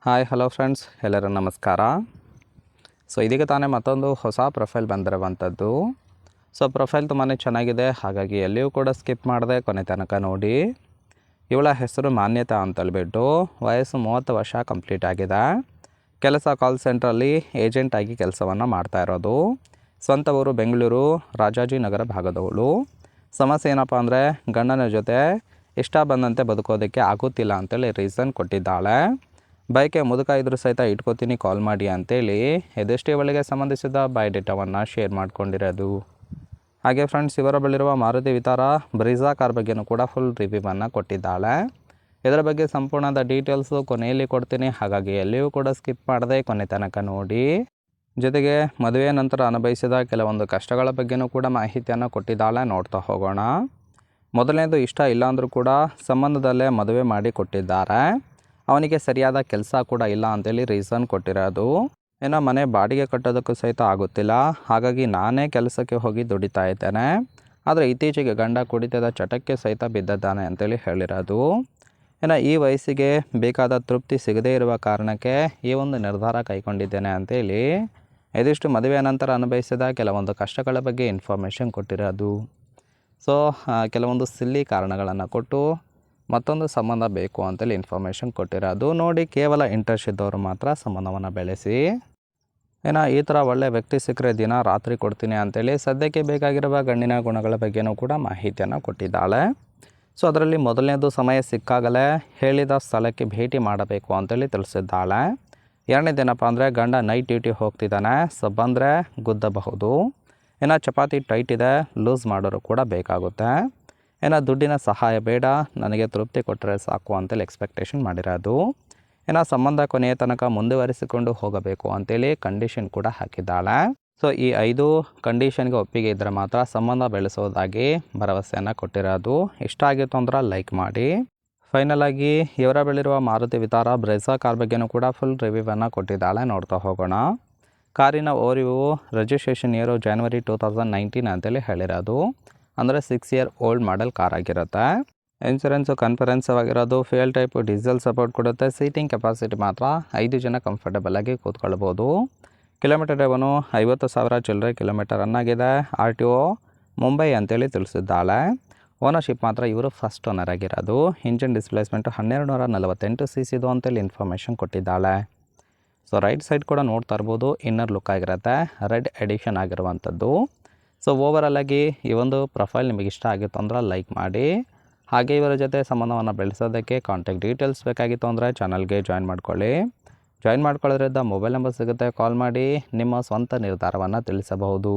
Hi hello friends, ಎಲ್ಲರೂ ನಮಸ್ಕಾರ. ಇದೀಗ ತಾನೇ ಮತ್ತೊಂದು ಹೊಸ ಪ್ರೊಫೈಲ್ ಬಂದಿರುವಂಥದ್ದು. ಪ್ರೊಫೈಲ್ ತುಂಬಾ ಚೆನ್ನಾಗಿದೆ, ಹಾಗಾಗಿ ಎಲ್ಲಿಯೂ ಕೂಡ ಸ್ಕಿಪ್ ಮಾಡದೆ ಕೊನೆ ತನಕ ನೋಡಿ. ಇವಳ ಹೆಸರು ಮಾನ್ಯತಾ ಅಂತೇಳ್ಬಿಟ್ಟು, ವಯಸ್ಸು 30 ವರ್ಷ ಕಂಪ್ಲೀಟ್ ಆಗಿದೆ. ಕೆಲಸ ಕಾಲ್ ಸೆಂಟ್ರಲ್ಲಿ ಏಜೆಂಟಾಗಿ ಕೆಲಸವನ್ನು ಮಾಡ್ತಾ ಇರೋದು. ಸ್ವಂತ ಊರು ಬೆಂಗಳೂರು ರಾಜಾಜಿನಗರ ಭಾಗದವಳು. ಸಮಸ್ಯೆ ಏನಪ್ಪ ಅಂದರೆ, ಗಂಡನ ಜೊತೆ ಇಷ್ಟ ಬಂದಂತೆ ಬದುಕೋದಕ್ಕೆ ಆಗುತ್ತಿಲ್ಲ ಅಂತೇಳಿ ರೀಸನ್ ಕೊಟ್ಟಿದ್ದಾಳೆ. ಬೈಕೆ ಮುದುಕ ಇದ್ರೂ ಸಹಿತ ಇಟ್ಕೋತೀನಿ, ಕಾಲ್ ಮಾಡಿ ಅಂತೇಳಿ ಇದೆಷ್ಟೇ ಇವಳಿಗೆ ಸಂಬಂಧಿಸಿದ ಬಯೋಡೇಟಾವನ್ನು ಶೇರ್ ಮಾಡ್ಕೊಂಡಿರೋದು. ಹಾಗೆ ಫ್ರೆಂಡ್ಸ್, ಇವರ ಬಳಿರುವ ಮಾರುತಿ ವಿತಾರ ಬ್ರೀಝಾ ಕಾರ್ ಬಗ್ಗೆಯೂ ಕೂಡ ಫುಲ್ ರಿವ್ಯೂವನ್ನು ಕೊಟ್ಟಿದ್ದಾಳೆ. ಇದರ ಬಗ್ಗೆ ಸಂಪೂರ್ಣದ ಡೀಟೇಲ್ಸು ಕೊನೆಯಲ್ಲಿ ಕೊಡ್ತೀನಿ, ಹಾಗಾಗಿ ಎಲ್ಲಿಯೂ ಕೂಡ ಸ್ಕಿಪ್ ಮಾಡದೆ ಕೊನೆ ತನಕ ನೋಡಿ. ಜೊತೆಗೆ ಮದುವೆಯ ನಂತರ ಅನುಭವಿಸಿದ ಕೆಲವೊಂದು ಕಷ್ಟಗಳ ಬಗ್ಗೆಯೂ ಕೂಡ ಮಾಹಿತಿಯನ್ನು ಕೊಟ್ಟಿದ್ದಾಳೆ, ನೋಡ್ತಾ ಹೋಗೋಣ. ಮೊದಲನೇದು, ಇಷ್ಟ ಇಲ್ಲಾಂದರೂ ಕೂಡ ಸಂಬಂಧದಲ್ಲೇ ಮದುವೆ ಮಾಡಿ ಕೊಟ್ಟಿದ್ದಾರೆ. ಅವನಿಗೆ ಸರಿಯಾದ ಕೆಲಸ ಕೂಡ ಇಲ್ಲ ಅಂತೇಳಿ ರೀಸನ್ ಕೊಟ್ಟಿರೋದು. ಏನೋ ಮನೆ ಬಾಡಿಗೆ ಕಟ್ಟೋದಕ್ಕೂ ಸಹಿತ ಆಗುತ್ತಿಲ್ಲ, ಹಾಗಾಗಿ ನಾನೇ ಕೆಲಸಕ್ಕೆ ಹೋಗಿ ದುಡಿತಾ ಇದ್ದೇನೆ. ಆದರೆ ಇತ್ತೀಚೆಗೆ ಗಂಡ ಕುಡಿತದ ಚಟಕ್ಕೆ ಸಹಿತ ಬಿದ್ದಿದ್ದಾನೆ ಅಂತೇಳಿ ಹೇಳಿರೋದು. ಏನೋ ಈ ವಯಸ್ಸಿಗೆ ಬೇಕಾದ ತೃಪ್ತಿ ಸಿಗದೇ ಇರುವ ಕಾರಣಕ್ಕೆ ಈ ಒಂದು ನಿರ್ಧಾರ ಕೈಗೊಂಡಿದ್ದೇನೆ ಅಂತೇಳಿ ಇದಿಷ್ಟು ಮದುವೆಯ ನಂತರ ಅನುಭವಿಸಿದ ಕೆಲವೊಂದು ಕಷ್ಟಗಳ ಬಗ್ಗೆ ಇನ್ಫಾರ್ಮೇಷನ್ ಕೊಟ್ಟಿರೋದು. ಕೆಲವೊಂದು ಸಿಲ್ಲಿ ಕಾರಣಗಳನ್ನು ಕೊಟ್ಟು ಮತ್ತೊಂದು ಸಂಬಂಧ ಬೇಕು ಅಂತೇಳಿ ಇನ್ಫಾರ್ಮೇಷನ್ ಕೊಟ್ಟಿರೋದು. ನೋಡಿ, ಕೇವಲ ಇಂಟ್ರೆಸ್ಟ್ ಇದ್ದವರು ಮಾತ್ರ ಸಂಬಂಧವನ್ನು ಬೆಳೆಸಿ. ಈ ಥರ ಒಳ್ಳೆಯ ವ್ಯಕ್ತಿ ಸಿಕ್ಕರೆ ದಿನ ರಾತ್ರಿ ಕೊಡ್ತೀನಿ ಅಂತೇಳಿ ಸದ್ಯಕ್ಕೆ ಬೇಕಾಗಿರುವ ಗಂಡಿನ ಗುಣಗಳ ಬಗ್ಗೆಯೂ ಕೂಡ ಮಾಹಿತಿಯನ್ನು ಕೊಟ್ಟಿದ್ದಾಳೆ. ಅದರಲ್ಲಿ ಮೊದಲನೇದು, ಸಮಯ ಸಿಕ್ಕಾಗಲೇ ಹೇಳಿದ ಸ್ಥಳಕ್ಕೆ ಭೇಟಿ ಮಾಡಬೇಕು ಅಂತೇಳಿ ತಿಳಿಸಿದ್ದಾಳೆ. ಎರಡನೇದೇನಪ್ಪ ಅಂದರೆ, ಗಂಡ ನೈಟ್ ಡ್ಯೂಟಿ ಹೋಗ್ತಿದ್ದಾನೆ, ಬಂದರೆ ಗುದ್ದಬಹುದು. ಚಪಾತಿ ಟೈಟ್ ಇದೆ, ಲೂಸ್ ಮಾಡೋರು ಕೂಡ ಬೇಕಾಗುತ್ತೆ. ದುಡ್ಡಿನ ಸಹಾಯ ಬೇಡ, ನನಗೆ ತೃಪ್ತಿ ಕೊಟ್ಟರೆ ಸಾಕು ಅಂತೇಳಿ ಎಕ್ಸ್ಪೆಕ್ಟೇಷನ್ ಮಾಡಿರೋದು. ಸಂಬಂಧ ಕೊನೆಯ ತನಕ ಮುಂದುವರಿಸಿಕೊಂಡು ಹೋಗಬೇಕು ಅಂತೇಳಿ ಕಂಡೀಷನ್ ಕೂಡ ಹಾಕಿದ್ದಾಳೆ. ಈ 5 ಕಂಡೀಷನ್ಗೆ ಒಪ್ಪಿಗೆ ಇದ್ದರೆ ಮಾತ್ರ ಸಂಬಂಧ ಬೆಳೆಸೋದಾಗಿ ಭರವಸೆಯನ್ನು ಕೊಟ್ಟಿರೋದು. ಇಷ್ಟ ಆಗಿತ್ತು ಅಂದ್ರೆ ಲೈಕ್ ಮಾಡಿ. ಫೈನಲ್ ಆಗಿ ಇವರ ಬಳಿರುವ ಮಾರುತಿ ವಿತಾರ ಬ್ರೆಝಾ ಕಾರ್ ಬಗ್ಗೆಯೂ ಕೂಡ ಫುಲ್ ರಿವ್ಯೂವನ್ನು ಕೊಟ್ಟಿದ್ದಾಳೆ, ನೋಡ್ತಾ ಹೋಗೋಣ. ಕಾರಿನ ಓರಿವು ರಿಜಿಸ್ಟ್ರೇಷನ್ ಇಯರು January 2019 ಅಂತೇಳಿ ಹೇಳಿರೋದು. ಅಂದರೆ 6 ಇಯರ್ ಓಲ್ಡ್ ಮಾಡೆಲ್ ಕಾರ್ ಆಗಿರುತ್ತೆ. ಇನ್ಸೂರೆನ್ಸು ಕನ್ಫರೆನ್ಸಿವ್ ಆಗಿರೋದು. ಫ್ಯೂಯಲ್ ಟೈಪು ಡೀಸೆಲ್ ಸಪೋರ್ಟ್ ಕೊಡುತ್ತೆ. ಸೀಟಿಂಗ್ ಕೆಪಾಸಿಟಿ ಮಾತ್ರ 5 ಜನ ಕಂಫರ್ಟಬಲ್ ಆಗಿ ಕೂತ್ಕೊಳ್ಬೋದು. ಕಿಲೋಮೀಟರ್ ಡ್ರೈವನು 50,000 ಚಿಲ್ಲರೆ ಕಿಲೋಮೀಟರ್ ರನ್ ಆಗಿದೆ. RTO ಮುಂಬೈ ಅಂತೇಳಿ ತಿಳಿಸಿದ್ದಾಳೆ. ಓನರ್ಶಿಪ್ ಮಾತ್ರ ಇವರು ಫಸ್ಟ್ ಓನರ್ ಆಗಿರೋದು. ಇಂಜಿನ್ ಡಿಸ್ಪ್ಲೇಸ್ಮೆಂಟು 1248 cc ಅಂತೇಳಿ ಇನ್ಫಾರ್ಮೇಷನ್ ಕೊಟ್ಟಿದ್ದಾಳೆ. ರೈಟ್ ಸೈಡ್ ಕೂಡ ನೋಡ್ತಾ ಇರ್ಬೋದು, ಇನ್ನರ್ ಲುಕ್ ಆಗಿರುತ್ತೆ, ರೆಡ್ ಎಡಿಷನ್ ಆಗಿರುವಂಥದ್ದು. ಓವರಾಲ್ ಆಗಿ ಈ ಒಂದು ಪ್ರೊಫೈಲ್ ನಿಮಗೆ ಇಷ್ಟ ಆಗಿತ್ತು ಅಂದ್ರೆ ಲೈಕ್ ಮಾಡಿ. ಹಾಗೆ ಇವರ ಜೊತೆ ಸಂಬಂಧವನ್ನು ಬೆಳೆಸೋದಕ್ಕೆ ಕಾಂಟ್ಯಾಕ್ಟ್ ಡೀಟೇಲ್ಸ್ ಬೇಕಾಗಿತ್ತು ಅಂದರೆ ಚಾನಲ್ಗೆ ಜಾಯಿನ್ ಮಾಡ್ಕೊಳ್ಳಿ. ಜಾಯಿನ್ ಮಾಡ್ಕೊಳ್ಳೋದ್ರಿಂದ ಮೊಬೈಲ್ ನಂಬರ್ ಸಿಗುತ್ತೆ, ಕಾಲ್ ಮಾಡಿ ನಿಮ್ಮ ಸ್ವಂತ ನಿರ್ಧಾರವನ್ನು ತಿಳಿಸಬಹುದು.